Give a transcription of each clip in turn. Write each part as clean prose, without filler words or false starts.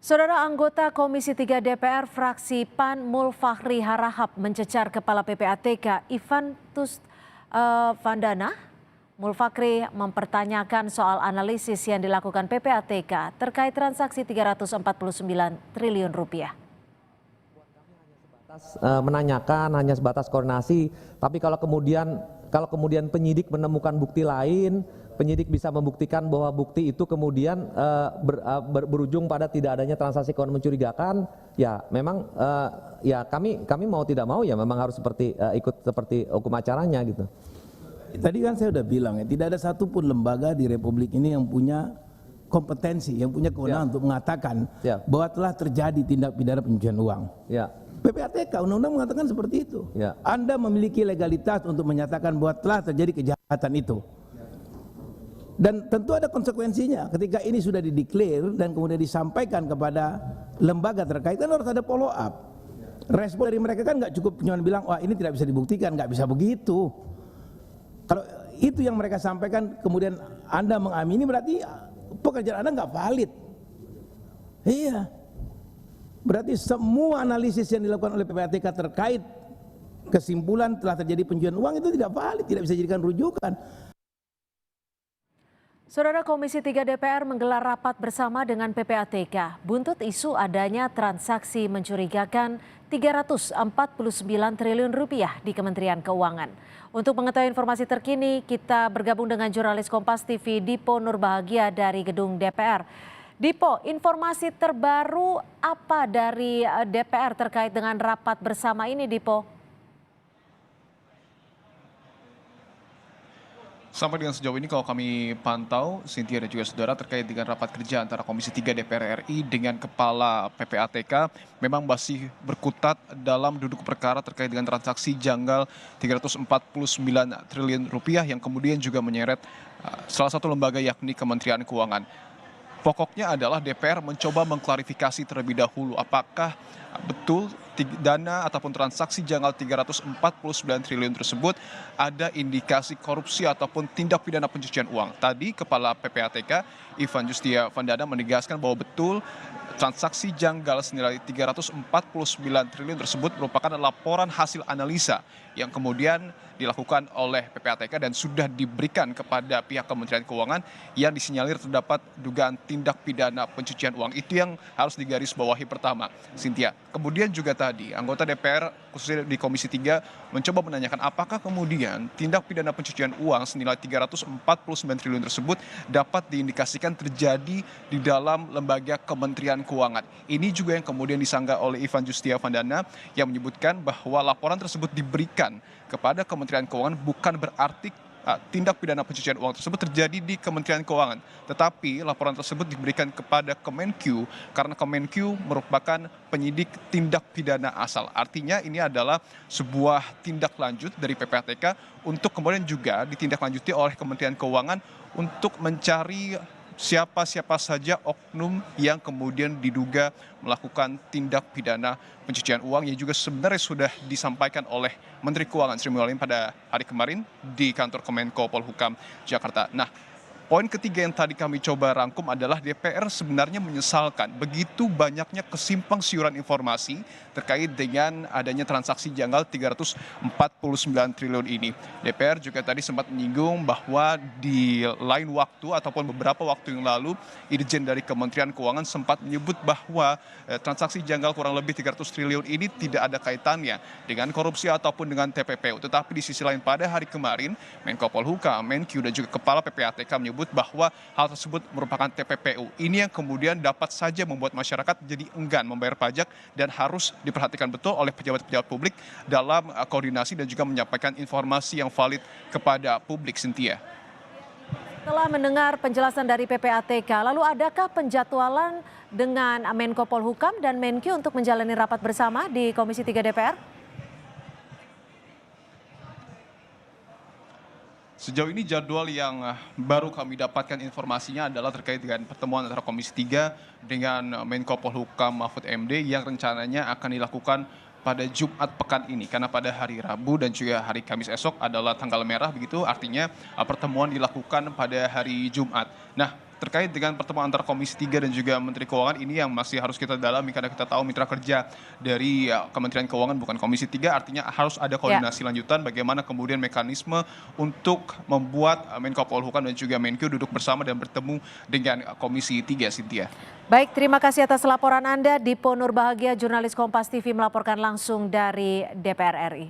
Saudara anggota Komisi 3 DPR fraksi PAN Mulfahri Harahap mencecar Kepala PPATK Ivantus Vandana. Mulfahri mempertanyakan soal analisis yang dilakukan PPATK terkait transaksi 349 triliun rupiah. Menanyakan hanya sebatas koordinasi, tapi kalau kemudian penyidik menemukan bukti lain, penyidik bisa membuktikan bahwa bukti itu kemudian berujung pada tidak adanya transaksi keuangan mencurigakan, ya memang ya kami mau tidak mau ya memang harus ikut seperti hukum acaranya gitu. Tadi kan saya sudah bilang ya, tidak ada satupun lembaga di Republik ini yang punya kompetensi, yang punya kewenangan untuk mengatakan bahwa telah terjadi tindak pidana pencucian uang. PPATK undang-undang mengatakan seperti itu. Anda memiliki legalitas untuk menyatakan bahwa telah terjadi kejahatan itu. Dan tentu ada konsekuensinya ketika ini sudah dideklar dan kemudian disampaikan kepada lembaga terkait, kan harus ada follow up. Respon dari mereka kan nggak cukup cuma bilang, wah ini tidak bisa dibuktikan, nggak bisa begitu. Kalau itu yang mereka sampaikan kemudian Anda mengamini, berarti pekerjaan Anda nggak valid. Iya. Berarti semua analisis yang dilakukan oleh PPATK terkait kesimpulan telah terjadi pencucian uang itu tidak valid, tidak bisa dijadikan rujukan. Saudara Komisi 3 DPR menggelar rapat bersama dengan PPATK buntut isu adanya transaksi mencurigakan 349 triliun rupiah di Kementerian Keuangan. Untuk mengetahui informasi terkini, kita bergabung dengan jurnalis Kompas TV Dipo Nurbahagia dari gedung DPR. Dipo, informasi terbaru apa dari DPR terkait dengan rapat bersama ini, Dipo? Sampai dengan sejauh ini kalau kami pantau, Cynthia dan juga saudara, terkait dengan rapat kerja antara Komisi 3 DPR RI dengan Kepala PPATK memang masih berkutat dalam duduk perkara terkait dengan transaksi janggal 349 triliun rupiah yang kemudian juga menyeret salah satu lembaga yakni Kementerian Keuangan. Pokoknya adalah DPR mencoba mengklarifikasi terlebih dahulu apakah betul dana ataupun transaksi janggal 349 triliun tersebut ada indikasi korupsi ataupun tindak pidana pencucian uang. Tadi Kepala PPATK Ivantus Vandana menegaskan bahwa betul transaksi janggal senilai 349 triliun tersebut merupakan laporan hasil analisa yang kemudian dilakukan oleh PPATK dan sudah diberikan kepada pihak Kementerian Keuangan yang disinyalir terdapat dugaan tindak pidana pencucian uang. Itu yang harus digarisbawahi pertama, Cynthia. Kemudian juga tadi anggota DPR khususnya di Komisi 3 mencoba menanyakan apakah kemudian tindak pidana pencucian uang senilai 349 triliun tersebut dapat diindikasikan terjadi di dalam lembaga Kementerian Keuangan. Ini juga yang kemudian disanggah oleh Ivantus Vandana yang menyebutkan bahwa laporan tersebut diberikan kepada Kementerian Keuangan bukan berarti tindak pidana pencucian uang tersebut terjadi di Kementerian Keuangan. Tetapi laporan tersebut diberikan kepada Kemenq karena Kemenq merupakan penyidik tindak pidana asal. Artinya ini adalah sebuah tindak lanjut dari PPATK untuk kemudian juga ditindaklanjuti oleh Kementerian Keuangan untuk mencari siapa saja oknum yang kemudian diduga melakukan tindak pidana pencucian uang yang juga sebenarnya sudah disampaikan oleh Menteri Keuangan Sri Mulyani pada hari kemarin di kantor Kemenko Polhukam Jakarta. Nah, poin ketiga yang tadi kami coba rangkum adalah DPR sebenarnya menyesalkan begitu banyaknya kesimpang siuran informasi terkait dengan adanya transaksi janggal 349 triliun ini. DPR juga tadi sempat menyinggung bahwa di lain waktu ataupun beberapa waktu yang lalu Irjen dari Kementerian Keuangan sempat menyebut bahwa transaksi janggal kurang lebih 300 triliun ini tidak ada kaitannya dengan korupsi ataupun dengan TPPU. Tetapi di sisi lain pada hari kemarin Menko Polhukam, Menq dan juga Kepala PPATK menyebut bahwa hal tersebut merupakan TPPU. Ini yang kemudian dapat saja membuat masyarakat jadi enggan membayar pajak dan harus diperhatikan betul oleh pejabat-pejabat publik dalam koordinasi dan juga menyampaikan informasi yang valid kepada publik, Cynthia. Setelah mendengar penjelasan dari PPATK, lalu adakah penjadwalan dengan Menko Polhukam dan Menq untuk menjalani rapat bersama di Komisi 3 DPR? Sejauh ini jadwal yang baru kami dapatkan informasinya adalah terkait dengan pertemuan antara Komisi 3 dengan Menko Polhukam Mahfud MD yang rencananya akan dilakukan pada Jumat pekan ini, karena pada hari Rabu dan juga hari Kamis esok adalah tanggal merah begitu, artinya pertemuan dilakukan pada hari Jumat. Nah, terkait dengan pertemuan antara Komisi 3 dan juga Menteri Keuangan ini yang masih harus kita dalami karena kita tahu mitra kerja dari Kementerian Keuangan bukan Komisi 3, artinya harus ada koordinasi lanjutan bagaimana kemudian mekanisme untuk membuat Menko Polhukam dan juga Menkyu duduk bersama dan bertemu dengan Komisi 3, Cynthia. Baik, terima kasih atas laporan Anda. Dipo Nurbahagia, jurnalis Kompas TV melaporkan langsung dari DPR RI.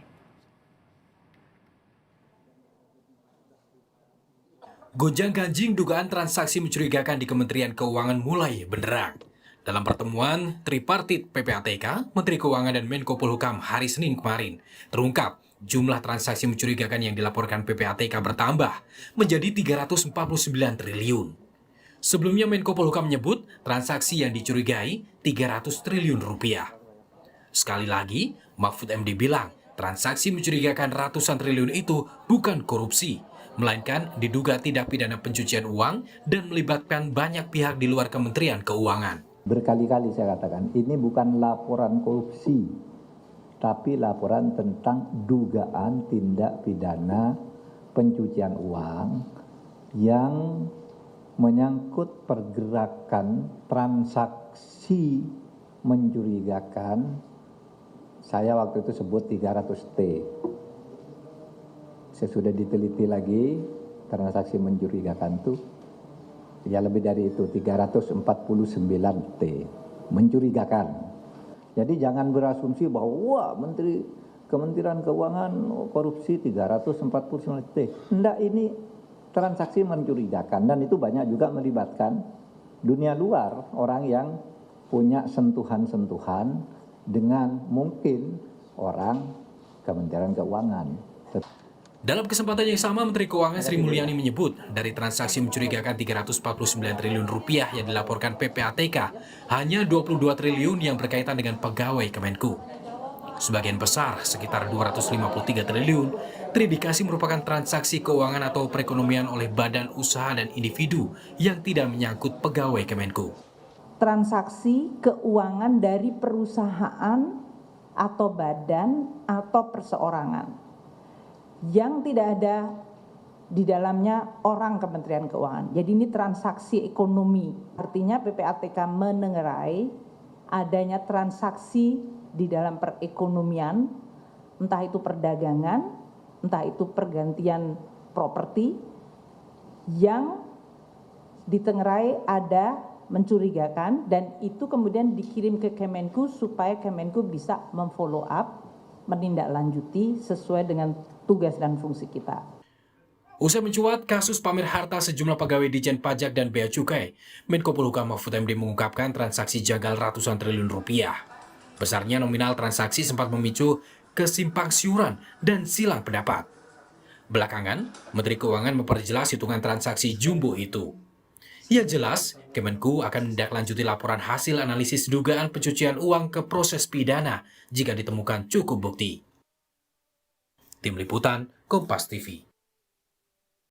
Gonjang-ganjing dugaan transaksi mencurigakan di Kementerian Keuangan mulai benderang. Dalam pertemuan tripartit PPATK, Menteri Keuangan dan Menko Polhukam hari Senin kemarin, terungkap jumlah transaksi mencurigakan yang dilaporkan PPATK bertambah menjadi 349 triliun. Sebelumnya Menko Polhukam menyebut transaksi yang dicurigai 300 triliun rupiah. Sekali lagi, Mahfud MD bilang transaksi mencurigakan ratusan triliun itu bukan korupsi, melainkan diduga tindak pidana pencucian uang dan melibatkan banyak pihak di luar Kementerian Keuangan. Berkali-kali saya katakan, ini bukan laporan korupsi, tapi laporan tentang dugaan tindak pidana pencucian uang yang menyangkut pergerakan transaksi mencurigakan. Saya waktu itu sebut 300T. Sesudah diteliti lagi, transaksi mencurigakan itu, ya lebih dari itu, 349T, mencurigakan. Jadi jangan berasumsi bahwa, wah Kementerian Keuangan korupsi 349T. Enggak, ini transaksi mencurigakan, dan itu banyak juga melibatkan dunia luar, orang yang punya sentuhan-sentuhan dengan mungkin orang Kementerian Keuangan. Dalam kesempatan yang sama, Menteri Keuangan Sri Mulyani menyebut dari transaksi mencurigakan 349 triliun rupiah yang dilaporkan PPATK, hanya 22 triliun yang berkaitan dengan pegawai Kemenku. Sebagian besar, sekitar 253 triliun, terindikasi merupakan transaksi keuangan atau perekonomian oleh badan usaha dan individu yang tidak menyangkut pegawai Kemenku. Transaksi keuangan dari perusahaan atau badan atau perseorangan yang tidak ada di dalamnya orang Kementerian Keuangan. Jadi ini transaksi ekonomi. Artinya PPATK menengarai adanya transaksi di dalam perekonomian, entah itu perdagangan, entah itu pergantian properti, yang ditengarai ada mencurigakan, dan itu kemudian dikirim ke Kemenku supaya Kemenku bisa memfollow up, menindaklanjuti sesuai dengan tugas dan fungsi kita. Usai mencuat kasus pamer harta sejumlah pegawai Ditjen Pajak dan Bea Cukai, Menko Polhukam Mahfud MD mengungkapkan transaksi jagal ratusan triliun rupiah. Besarnya nominal transaksi sempat memicu kesimpangsiuran dan silang pendapat. Belakangan, Menteri Keuangan memperjelas hitungan transaksi jumbo itu. Ya jelas, Kemenku akan menindaklanjuti laporan hasil analisis dugaan pencucian uang ke proses pidana jika ditemukan cukup bukti. Tim Liputan, Kompas TV.